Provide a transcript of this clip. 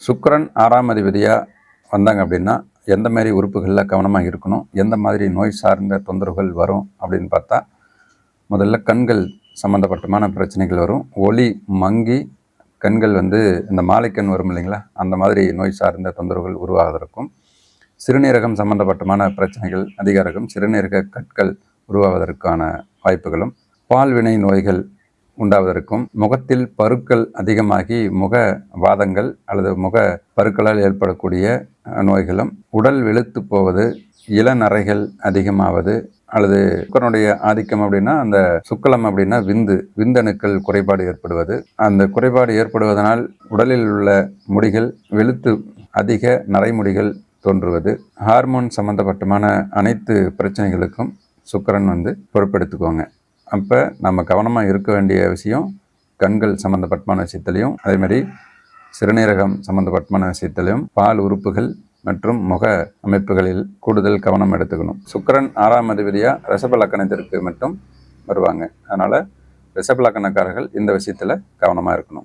சுக்கிரன் 6ஆம் அதிபதியாக வந்தாங்க அப்படின்னா எந்த மாதிரி உறுப்புகளில் கவனமாக இருக்கணும், எந்த மாதிரி நோய் சார்ந்த தொந்தரவுகள் வரும் அப்படின்னு பார்த்தா, முதல்ல கண்கள் சம்மந்தப்பட்டமான பிரச்சனைகள் வரும். ஒளி மங்கி கண்கள் இந்த மாலைக்கண் வரும் இல்லைங்களா, அந்த மாதிரி நோய் சார்ந்த தொந்தரவுகள் உருவாவதற்கும், சிறுநீரகம் சம்பந்தப்பட்டமான பிரச்சனைகள், அதிகாரகம் சிறுநீரக கற்கள் உருவாவதற்கான வாய்ப்புகளும், பால்வினை நோய்கள் உண்டாவதற்கும், முகத்தில் பருக்கள் அதிகமாகி முக வாதங்கள் அல்லது முக பருக்களால் ஏற்படக்கூடிய நோய்களும், உடல் வெளுத்து போவது, இளநரைகள் அதிகமாவது, அல்லது சுக்கரனுடைய ஆதிக்கம் அப்படின்னா அந்த சுக்களம் அப்படின்னா விந்தணுக்கள் குறைபாடு ஏற்படுவது, அந்த குறைபாடு ஏற்படுவதனால் உடலில் உள்ள முடிகள் வெளுத்து அதிக நரைமுடிகள் தோன்றுவது, ஹார்மோன் சம்பந்தப்பட்டமான அனைத்து பிரச்சனைகளுக்கும் சுக்கிரன் பொறுப்பெடுத்துக்கோங்க. அப்போ நம்ம கவனமாக இருக்க வேண்டிய விஷயம் கண்கள் சம்மந்தப்பட்டமான விஷயத்திலையும், அதேமாதிரி சிறுநீரகம் சம்மந்தப்பட்டமான விஷயத்திலையும், பால் உறுப்புகள் மற்றும் முக அமைப்புகளில் கூடுதல் கவனம் எடுத்துக்கணும். சுக்கிரன் 6ஆம் அதிபதியாக ரிஷப லக்கணத்திற்கு மட்டும் வருவாங்க. அதனால் ரிஷப லக்கணக்காரர்கள் இந்த விஷயத்தில் கவனமாக இருக்கணும்.